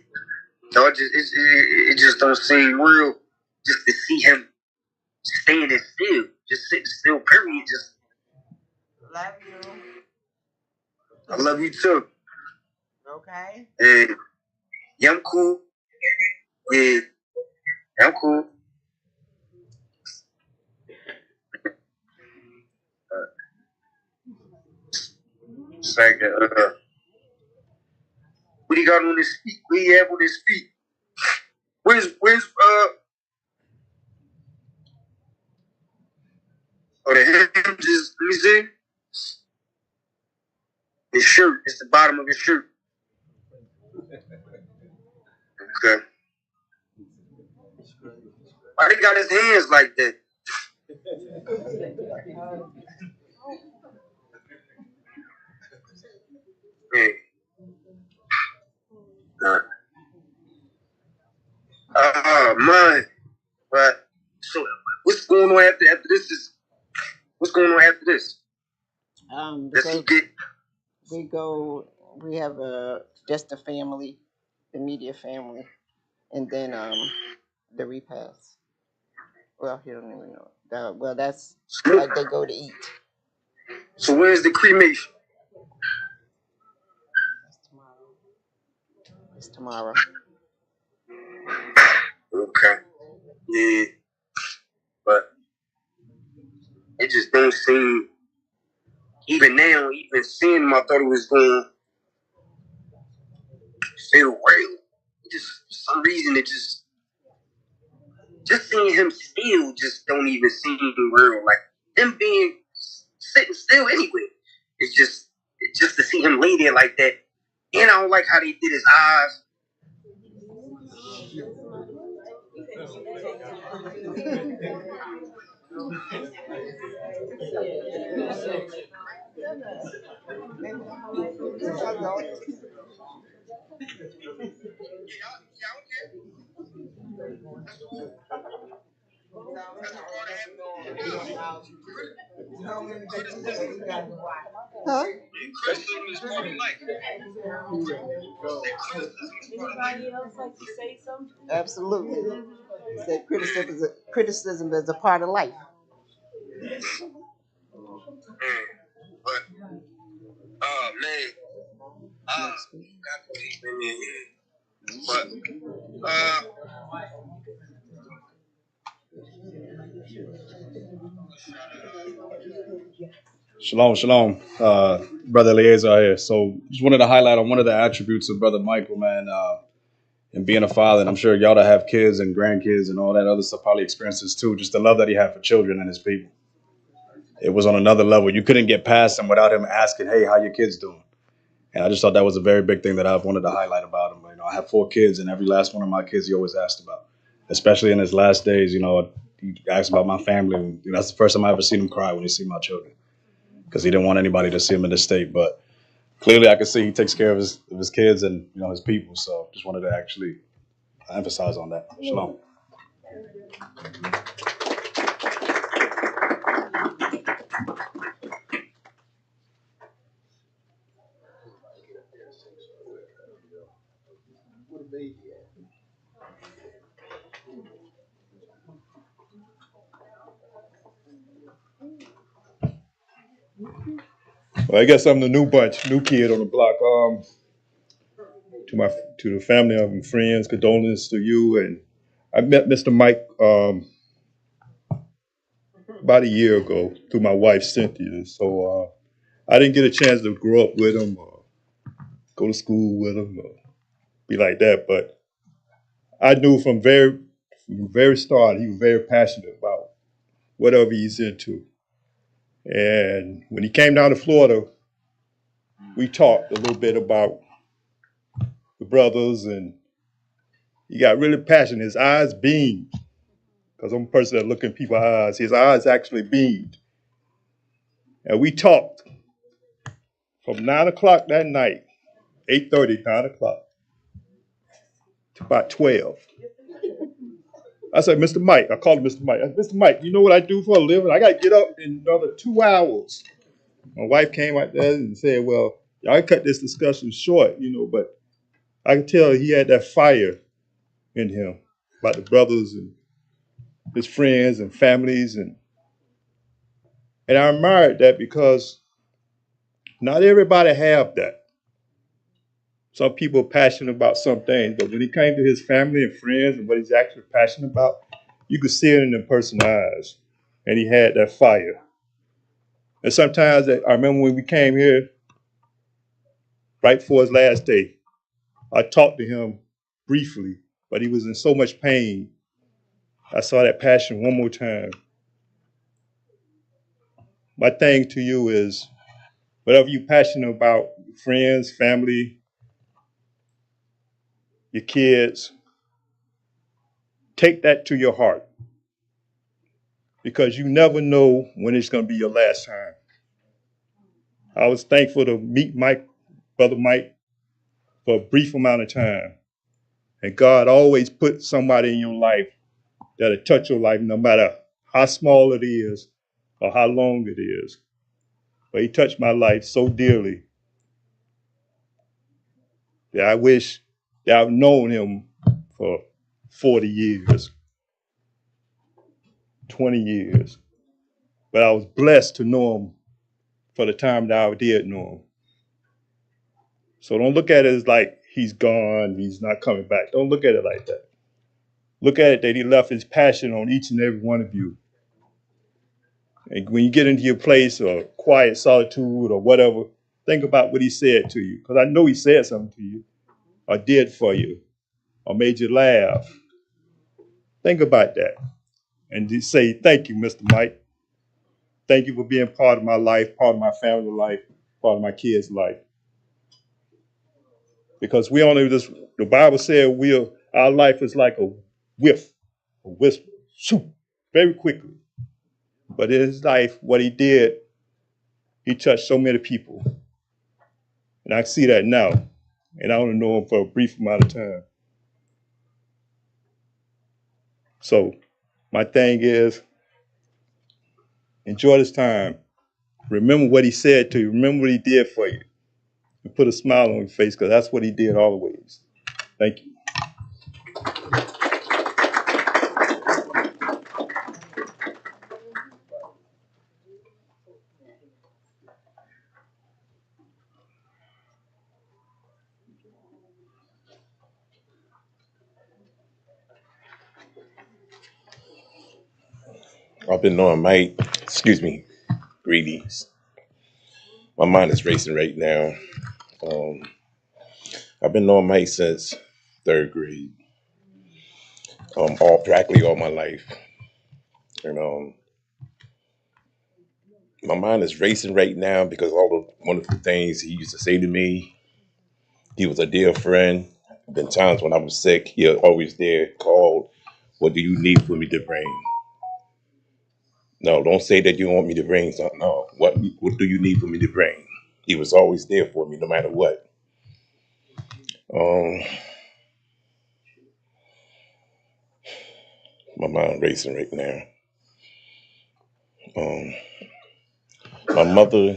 no, it just don't seem real. Just to see him standing still, just sitting still. Period. Just Love you. I love you too. Okay. Yeah, I'm cool. Yeah, I'm cool. It's like, what he got on his feet? What he have on his feet? Where's the hinges? Let me see. His shirt. It's the bottom of his shirt. Okay. Why he got his hands like that? Yeah. Man. But so what's going on after this what's going on after this? Does he get We have just a family, the media family, and then the repast. Well, he don't even know. Well, that's like they go to eat. So where's the cremation? That's tomorrow. It's tomorrow. Okay. Yeah. But it just don't seem even now, even seeing him, I thought it was going to feel real. Just for some reason it just seeing him still just don't even seem real. Like him being sitting still anyway. It's just to see him lay there like that. And I don't like how they did his eyes. Huh? Criticism is part of life. Anybody else like to say something? Absolutely. Said criticism is a part of life. But man, but Shalom, shalom, brother Eleazar here. So, just wanted to highlight on one of the attributes of brother Michael, man, and being a father. And I'm sure y'all that have kids and grandkids and all that other stuff probably experiences too. Just the love that he had for children and his people. It was on another level. You couldn't get past him without him asking, "Hey, how your kids doing?" And I just thought that was a very big thing that I've wanted to highlight about him. You know, I have 4 kids, and every last one of my kids he always asked about, especially in his last days. You know, he asked about my family. And, you know, that's the first time I ever seen him cry when he see my children, because he didn't want anybody to see him in this state. But clearly, I can see he takes care of his kids and his people. So just wanted to actually emphasize on that. Shalom. Well, I guess I'm the new kid on the block. To the family and friends, condolences to you. And I met Mr. Mike about a year ago through my wife Cynthia. So I didn't get a chance to grow up with him or go to school with him or be like that. But I knew from the very start he was very passionate about whatever he's into. And when he came down to Florida, we talked a little bit about the brothers, and he got really passionate. His eyes beamed, because I'm a person that look in people's eyes. His eyes actually beamed. And we talked from 9 o'clock that night, 8:30, 9 o'clock, to about 12. I said, Mr. Mike, I called him Mr. Mike. I said, Mr. Mike, you know what I do for a living? I got to get up in another 2 hours. My wife came out there and said, well, I cut this discussion short, but I could tell he had that fire in him about the brothers and his friends and families. And I admired that, because not everybody have that. Some people are passionate about some things, but when it came to his family and friends and what he's actually passionate about, you could see it in the person's eyes. And he had that fire. And sometimes I remember when we came here, right before his last day, I talked to him briefly, but he was in so much pain. I saw that passion one more time. My thing to you is, whatever you're passionate about, friends, family, your kids, take that to your heart, because you never know when it's going to be your last time. I was thankful to meet Brother Mike, for a brief amount of time. And God always put somebody in your life that'll touch your life, no matter how small it is or how long it is. But he touched my life so dearly that I wish that I've known him for 40 years, 20 years. But I was blessed to know him for the time that I did know him. So don't look at it as like he's gone, he's not coming back. Don't look at it like that. Look at it that he left his passion on each and every one of you. And when you get into your place or quiet solitude or whatever, think about what he said to you. Because I know he said something to you, or did for you, or made you laugh. Think about that. And just say, thank you, Mr. Mike. Thank you for being part of my life, part of my family life, part of my kids' life. Because we only just, the Bible said our life is like a whisper, shoot, very quickly. But in his life, what he did, he touched so many people. And I see that now. And I only know him for a brief amount of time. So my thing is, enjoy this time. Remember what he said to you. Remember what he did for you. And put a smile on your face, because that's what he did always. Thank you. I've been knowing Mike, greetings. My mind is racing right now. I've been knowing Mike since third grade, practically all my life. And my mind is racing right now because all the wonderful things he used to say to me. He was a dear friend. Been times when I was sick, he was always there, called, what do you need for me to bring? No, don't say that you want me to bring something. No, what do you need for me to bring? He was always there for me no matter what. My mind racing right now. My mother,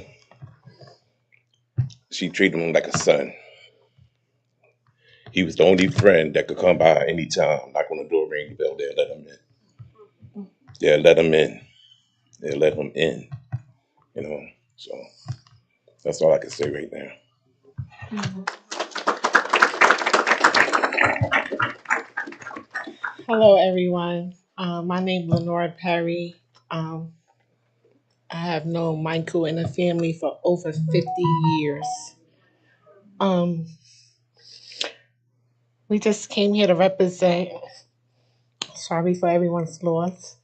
she treated him like a son. He was the only friend that could come by anytime, knock on the door, ring the bell, they'll let him in. They'll let him in. They'll let him in. So that's all I can say right now. Hello, everyone. My name is Lenora Perry. I have known Michael and the family for over 50 years. We just came here to represent. Sorry for everyone's loss.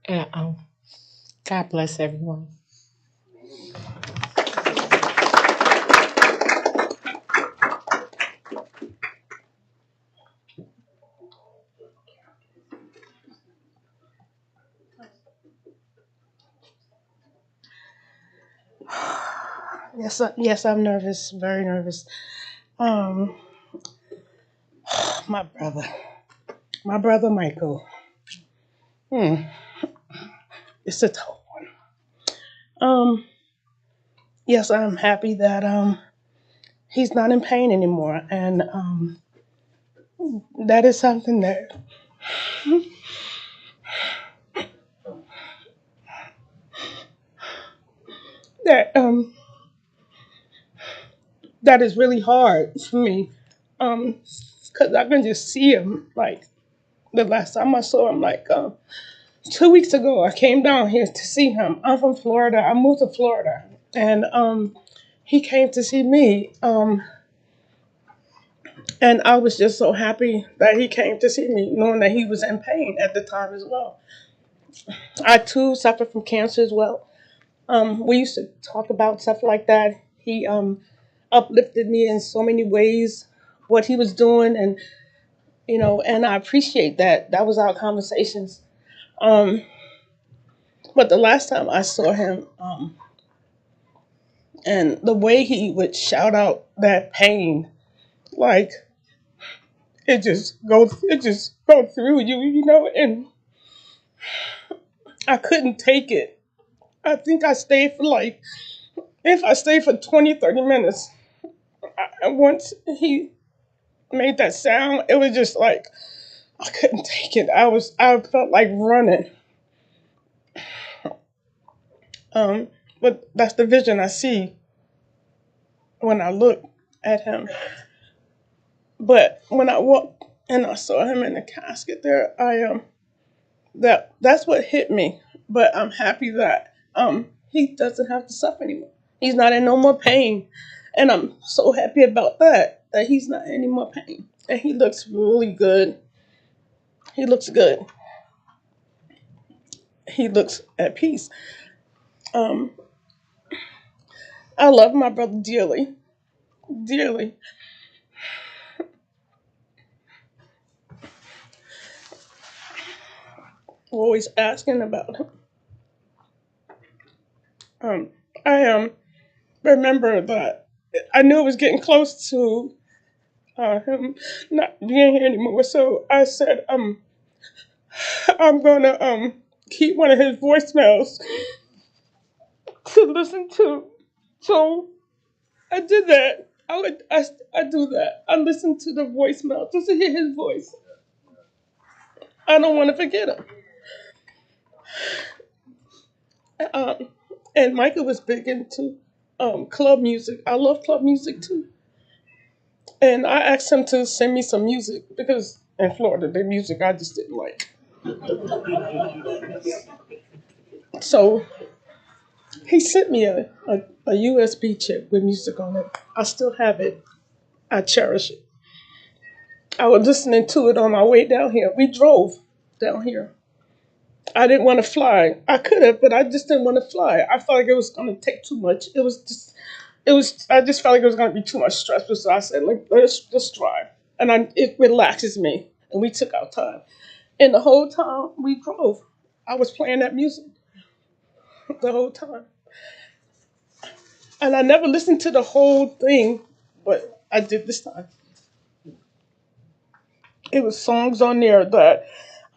And God bless everyone. Yes, I'm nervous, very nervous. Um, my brother Michael. It's a tough one. Yes, I'm happy that he's not in pain anymore, and that is something that that is really hard for me, because I can just see him. Like the last time I saw him, like 2 weeks ago, I came down here to see him. I'm from Florida. I moved to Florida, and he came to see me. And I was just so happy that he came to see me, knowing that he was in pain at the time as well. I too suffer from cancer as well. We used to talk about stuff like that. He uplifted me in so many ways, what he was doing, and and I appreciate that. That was our conversations. Um, but the last time I saw him, and the way he would shout out that pain, like it just go through you, and I couldn't take it. I think I stayed for like, if I stayed for 20, 30 minutes, and once he made that sound, it was just like, I couldn't take it. I felt like running. Um, but that's the vision I see when I look at him. But when I walked and I saw him in the casket there, that's what hit me. But I'm happy that he doesn't have to suffer anymore. He's not in no more pain. And I'm so happy about that he's not in any more pain. And he looks really good. He looks good. He looks at peace. Um, I love my brother dearly. Dearly. Always asking about him. I remember that I knew it was getting close to him not being here anymore. So I said, I'm gonna keep one of his voicemails to listen to. So I did that. I do that. I listen to the voicemail just to hear his voice. I don't want to forget him. Um, and Michael was big into club music. I love club music too. And I asked him to send me some music because in Florida, the music I just didn't like. So he sent me a USB chip with music on it. I still have it. I cherish it. I was listening to it on my way down here. We drove down here. I didn't want to fly. I could have, but I just didn't want to fly. I felt like it was going to take too much. I just felt like it was going to be too much stress. So I said, let's just drive. And it relaxes me. And we took our time. And the whole time we drove, I was playing that music the whole time. And I never listened to the whole thing, but I did this time. It was songs on there that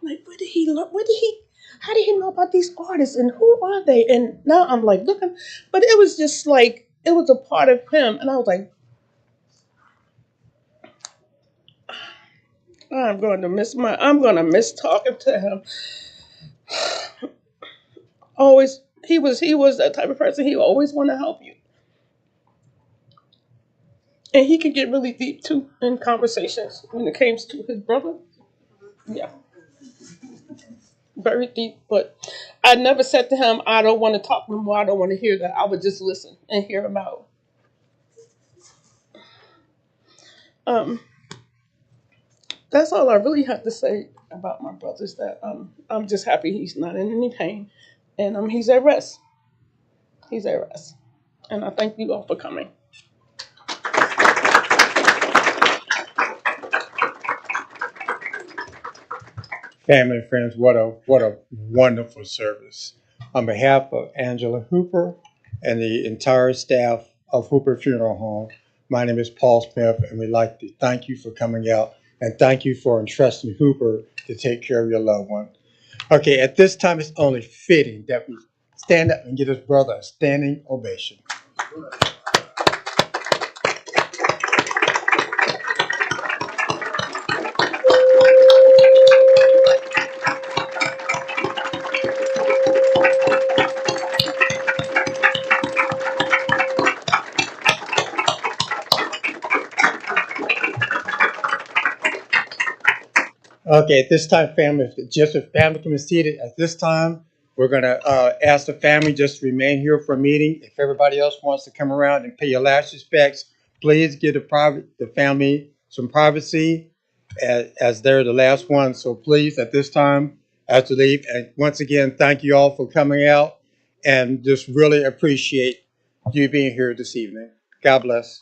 I'm like, where did he learn? How did he know about these artists and who are they? And now I'm like looking, but it was just like, it was a part of him. And I was like, I'm going to miss talking to him. Always, he was that type of person. He always want to help you. And he could get really deep too in conversations when it came to his brother. Yeah, very deep. But I never said to him, I don't want to talk no more. I don't want to hear that. I would just listen and hear him out. Um, that's all I really have to say about my brothers. That I'm just happy he's not in any pain, and he's at rest. He's at rest, and I thank you all for coming. Family and friends, what a wonderful service. On behalf of Angela Hooper and the entire staff of Hooper Funeral Home, my name is Paul Smith, and we'd like to thank you for coming out and thank you for entrusting Hooper to take care of your loved one. Okay, at this time, it's only fitting that we stand up and give his brother a standing ovation. Okay, at this time, family, just if family can be seated, at this time, we're going to ask the family just to remain here for a meeting. If everybody else wants to come around and pay your last respects, please give the family some privacy as they're the last one. So please, at this time, as to leave. And once again, thank you all for coming out and just really appreciate you being here this evening. God bless.